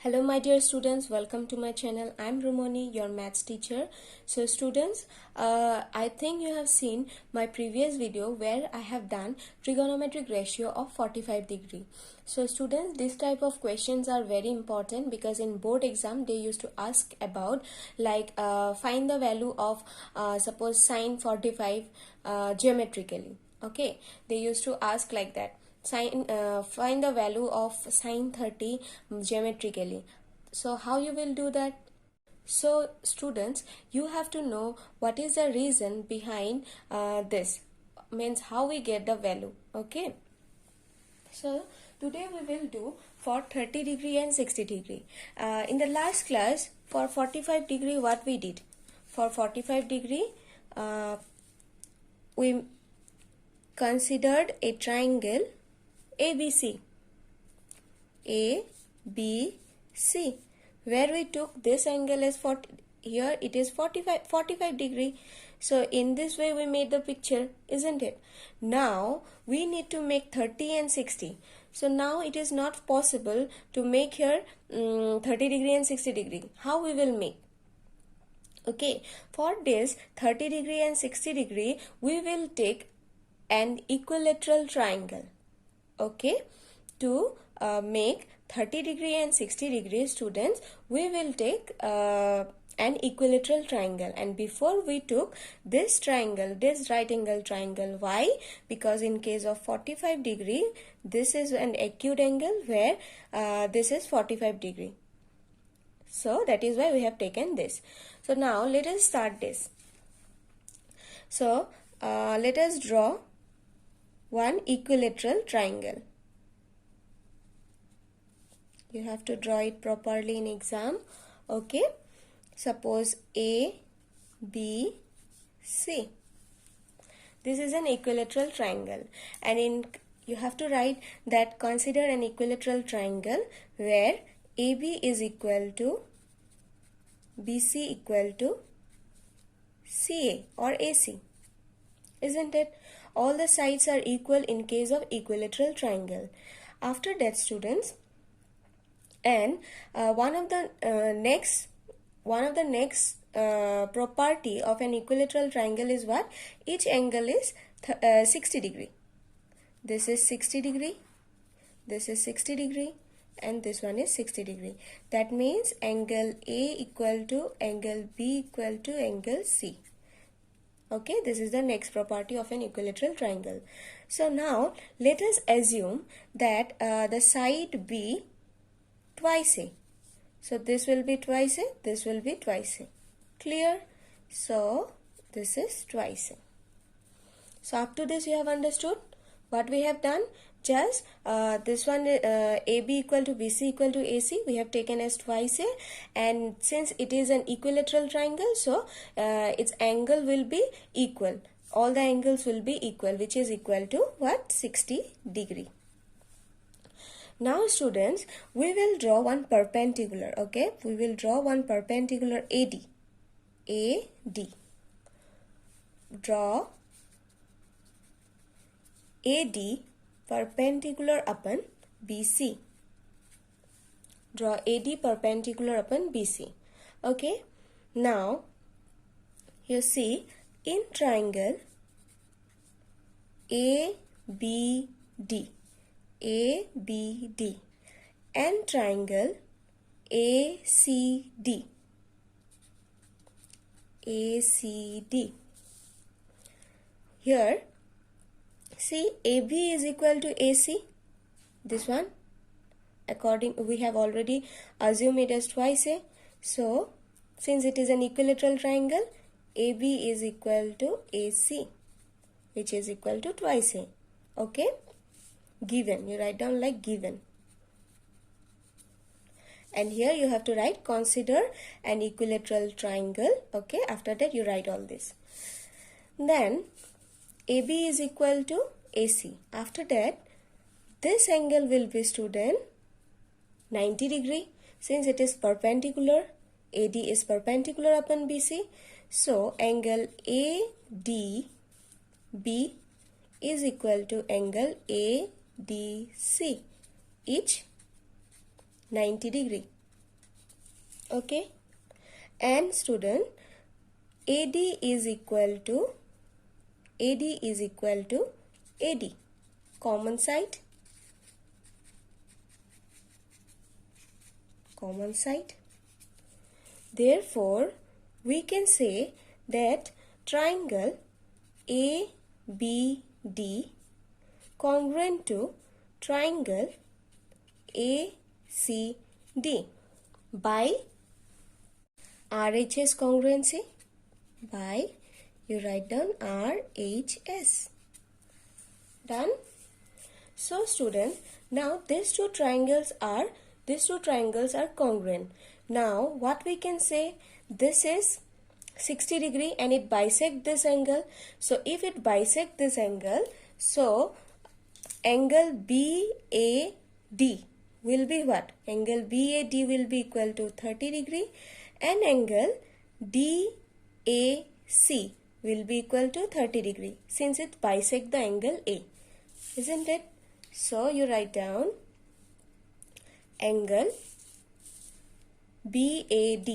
Hello my dear students, welcome to my channel. I'm Rumoni, your maths teacher. So students, I think you have seen my previous video where I have done trigonometric ratio of 45 degree. So students, this type of questions are very important because in board exam they used to ask about like find the value of suppose sine 45 geometrically. Okay, they used to ask like that. Find the value of sine 30 geometrically. So how you will do that? So students, you have to know what is the reason behind this, means how we get the value. Okay, so today we will do for 30 degree and 60 degree. In the last class for 45 degree, what we did for 45 degree, we considered a triangle ABC, where we took this angle as 40, here it is 45 degree. So in this way we made the picture, isn't it? Now we need to make 30 and 60. So now it is not possible to make here 30 degree and 60 degree. How we will make? Okay, for this 30 degree and 60 degree, we will take an equilateral triangle. Okay, to make 30 degree and 60 degree, students, we will take an equilateral triangle, and before we took this triangle, this right angle triangle. Why? Because in case of 45 degree, this is an acute angle where this is 45 degree. So that is why we have taken this. So now let us start this. So let us draw one equilateral triangle. You have to draw it properly in exam. Okay, suppose A, B, C. This is an equilateral triangle, and you have to write that consider an equilateral triangle where AB is equal to BC equal to CA or AC, isn't it? All the sides are equal in case of equilateral triangle. After that, students, and one of the next property of an equilateral triangle is what? Each angle is 60 degree. This is 60 degree, this is 60 degree, and this one is 60 degree. That means angle A equal to angle B equal to angle C. Okay, this is the next property of an equilateral triangle. So now let us assume that the side B twice A. So this will be twice A, this will be twice A. Clear? So this is twice A. So up to this you have understood what we have done. Just this one AB equal to BC equal to AC we have taken as twice A, and since it is an equilateral triangle, so its angle will be equal. All the angles will be equal, which is equal to what? 60 degree. Now students, we will draw one perpendicular. Okay, we will draw one perpendicular AD. Draw AD perpendicular upon BC. Draw AD perpendicular upon BC. Okay, now you see in triangle ABD and triangle ACD. Here see AB is equal to AC. This one, we have already assumed it as twice A. So since it is an equilateral triangle, AB is equal to AC, which is equal to twice A. Okay, given, you write down like given. And here you have to write consider an equilateral triangle. Okay, after that you write all this. Then AB is equal to AC. After that, this angle will be, student, 90 degree. Since it is perpendicular, AD is perpendicular upon BC. So angle ADB is equal to angle ADC, each 90 degree. Okay, and student, AD is equal to AD, common side, Therefore, we can say that triangle ABD congruent to triangle ACD by RHS congruency, by, you write down RHS. Done? So student, now these two triangles are congruent. Now what we can say, this is 60 degree and it bisects this angle. So if it bisects this angle, so angle BAD will be what? Angle BAD will be equal to 30 degree and angle DAC will be equal to 30 degree since it bisects the angle A. Isn't it? So you write down angle BAD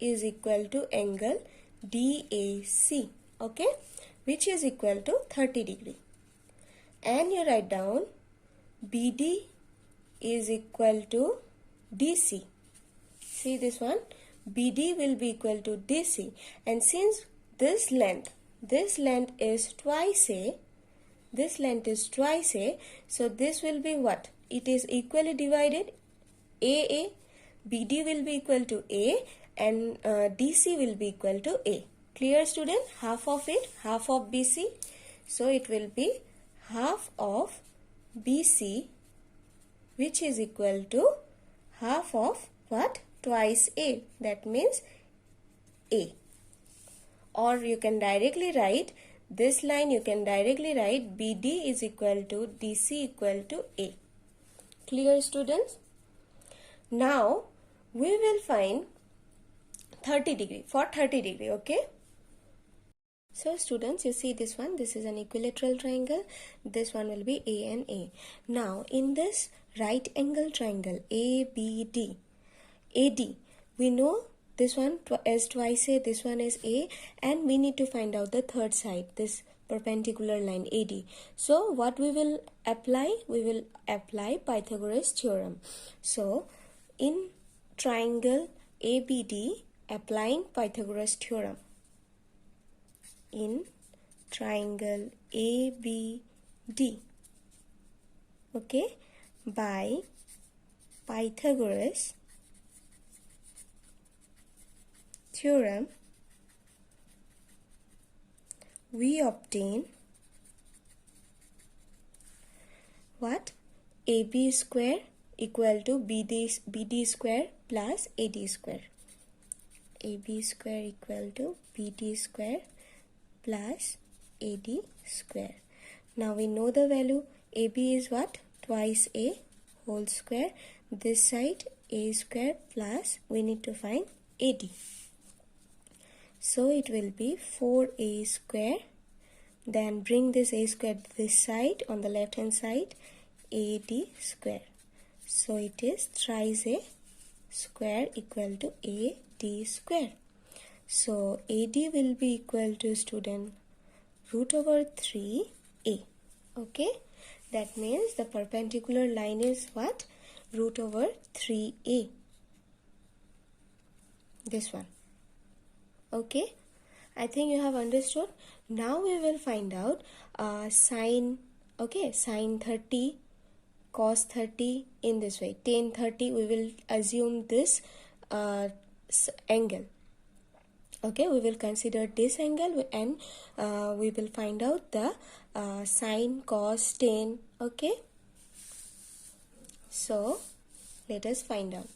is equal to angle DAC, okay, which is equal to 30 degree. And you write down BD is equal to DC. See this one? BD will be equal to DC, and since this length is twice A, so this will be what? It is equally divided. AA, BD will be equal to A and DC will be equal to A. Clear student? Half of it, half of BC. So it will be half of BC, which is equal to half of what? Twice A. That means A. Or you can directly write this line, you can directly write BD is equal to DC equal to A. Clear students? Now we will find 30 degree, for 30 degree, okay? So students, you see this one, this is an equilateral triangle, this one will be A and A. Now in this right angle triangle ABD, AD, we know this one is twice A, this one is A, and we need to find out the third side, this perpendicular line AD. So what we will apply? We will apply Pythagoras Theorem. So in triangle ABD, applying Pythagoras Theorem. In triangle ABD, okay, by Pythagoras Theorem, we obtain what? AB square equal to BD square plus AD square. AB square equal to BD square plus AD square. Now we know the value. AB is what? Twice A whole square. This side A square plus we need to find AD. So it will be 4A square. Then bring this A square this side on the left hand side, AD square. So it is thrice A square equal to AD square. So AD will be equal to student root over 3A. Okay, that means the perpendicular line is what? Root over 3A. This one. Okay, I think you have understood. Now we will find out sine, okay, sine 30, cos 30 in this way. Tan 30, we will assume this angle. Okay, we will consider this angle and we will find out the sine, cos, tan. Okay, so let us find out.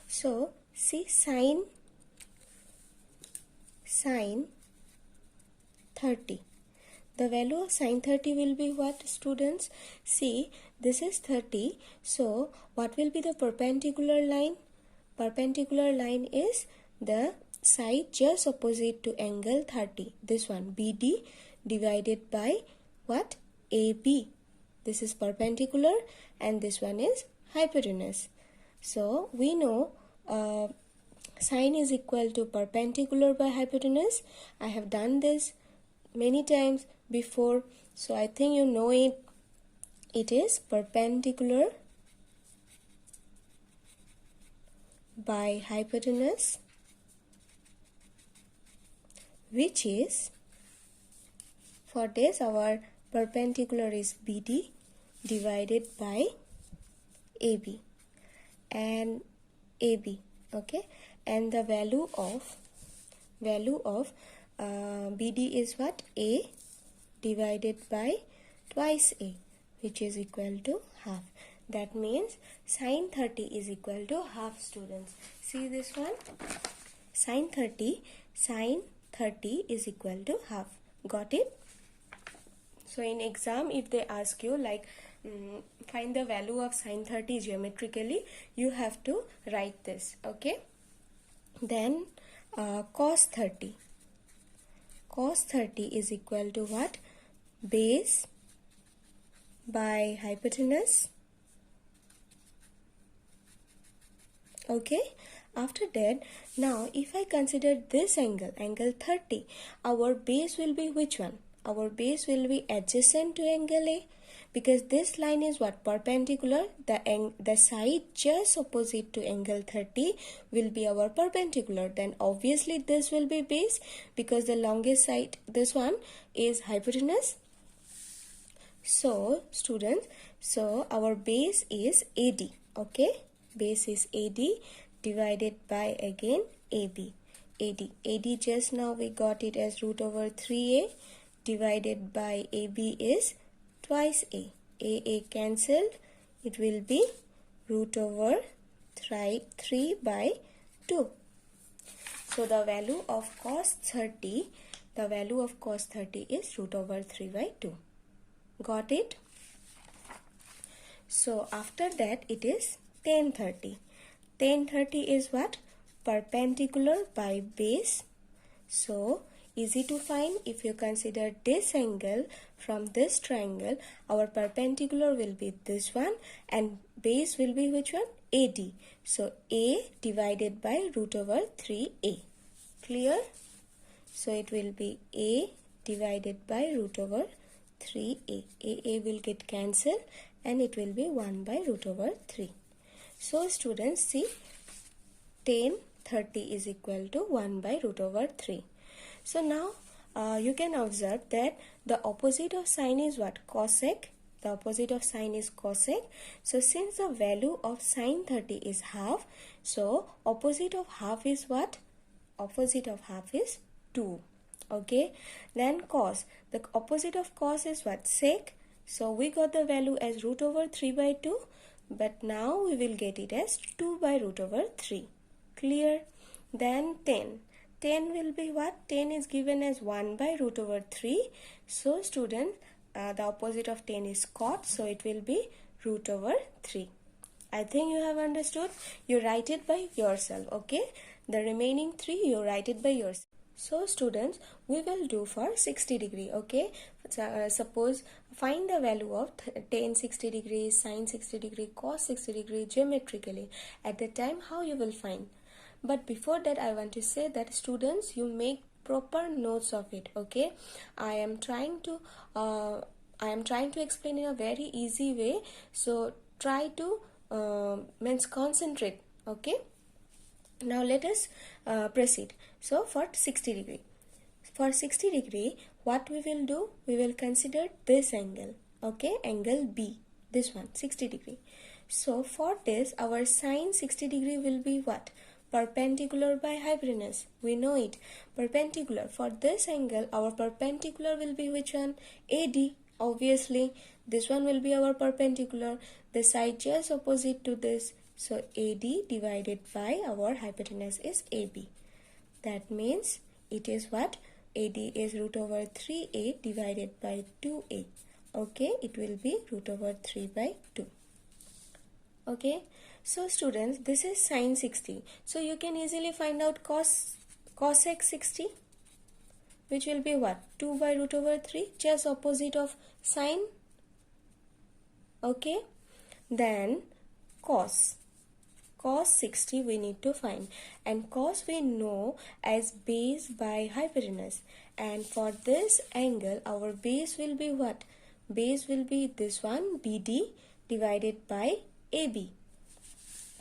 So see, sine 30. The value of sine 30 will be what, students? See, this is 30. So what will be the perpendicular line? Perpendicular line is the side just opposite to angle 30. This one, BD divided by what? AB. This is perpendicular and this one is hypotenuse. So we know sine is equal to perpendicular by hypotenuse. I have done this many times before, so I think you know it. It is perpendicular by hypotenuse, which is, for this our perpendicular is BD divided by AB and AB, okay, and the value of BD is what? A divided by twice A, which is equal to half. That means sine 30 is equal to half, students. See this one? Sine 30 is equal to half. Got it? So in exam, if they ask you like find the value of sine 30 geometrically, you have to write this, okay? Then cos 30 is equal to what? Base by hypotenuse, okay? After that, now if I consider this angle 30, our base will be which one? Our base will be adjacent to angle A, because this line is what? Perpendicular. The side just opposite to angle 30 will be our perpendicular. Then obviously this will be base, because the longest side, this one, is hypotenuse. So students, so our base is AD, okay? Base is AD divided by again AB. AD just now we got it as root over 3A divided by AB is twice A. A cancelled, it will be root over 3 by 2. So the value of cos 30 is root over 3 by 2. Got it? So after that it is tan 30. Tan 30 is what? Perpendicular by base. So easy to find. If you consider this angle from this triangle, our perpendicular will be this one and base will be which one? AD. So A divided by root over 3A. Clear? So it will be A divided by root over 3A. A will get cancelled and it will be 1 by root over 3. So students, see, tan 30 is equal to 1 by root over 3. So now you can observe that the opposite of sine is what? Cosec. The opposite of sine is cosec. So since the value of sine 30 is half, so opposite of half is what? Opposite of half is 2. Okay. Then cos. The opposite of cos is what? Sec. So we got the value as root over 3 by 2. But now we will get it as 2 by root over 3. Clear? Then tan. Tan will be what? Tan is given as 1 by root over 3. So students, the opposite of tan is cot. So it will be root over 3. I think you have understood. You write it by yourself. Okay? The remaining 3 you write it by yourself. So students, we will do for 60 degree. Okay? Suppose find the value of tan 60 degrees, sine 60 degree, cos 60 degree geometrically. At the time, how you will find? But before that, I want to say that students, you make proper notes of it. Okay? I am trying to explain in a very easy way. So try to concentrate. Okay? Now let us proceed. So for 60 degree. For 60 degree, what we will do? We will consider this angle. Okay? Angle B. This one, 60 degree. So for this, our sine 60 degree will be what? Perpendicular by hypotenuse. We know it. Perpendicular. For this angle, our perpendicular will be which one? AD. Obviously, this one will be our perpendicular. The side just opposite to this. So AD divided by our hypotenuse is AB. That means it is what? AD is root over 3A divided by 2A. Okay, it will be root over 3 by 2. Okay, so students, this is sine 60. So you can easily find out cosec 60, which will be what? 2 by root over 3, just opposite of sine. Okay, then cos. Cos 60 we need to find, and cos we know as base by hypotenuse, and for this angle our base will be what? Base will be this one, BD divided by AB.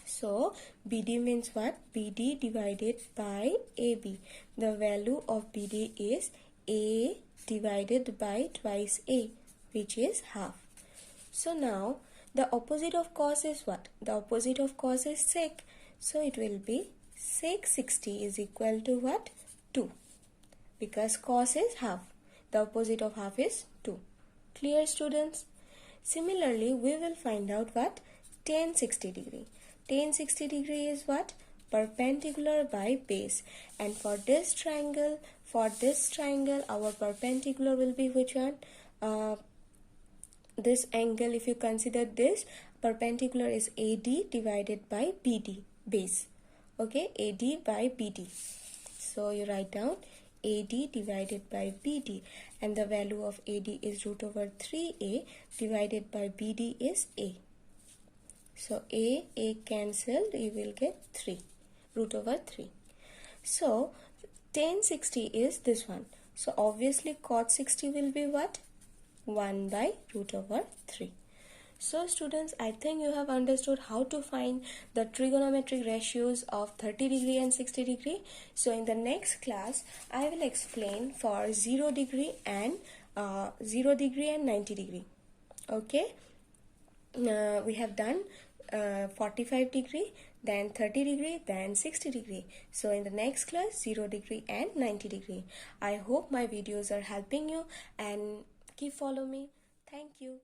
So BD means what? BD divided by AB. The value of BD is A divided by twice A, which is half. So now the opposite of cos is what? The opposite of cos is sec. So it will be sec 60 is equal to what? 2. Because cos is half. The opposite of half is 2. Clear, students? Similarly, we will find out what? Tan 60 degree. Tan 60 degree is what? Perpendicular by base. And for this triangle, our perpendicular will be which one? This angle, if you consider this, perpendicular is AD divided by BD, base. Okay, AD by BD. So you write down AD divided by BD, and the value of AD is root over 3A divided by BD is A. So A cancelled, you will get 3, root over 3. So tan 60 is this one. So obviously cot 60 will be what? 1 by root over 3. So students, I think you have understood how to find the trigonometric ratios of 30 degree and 60 degree. So in the next class, I will explain for 0 degree and 90 degree. Okay. We have done 45 degree, then 30 degree, then 60 degree. So in the next class, 0 degree and 90 degree. I hope my videos are helping you, and keep following me. Thank you.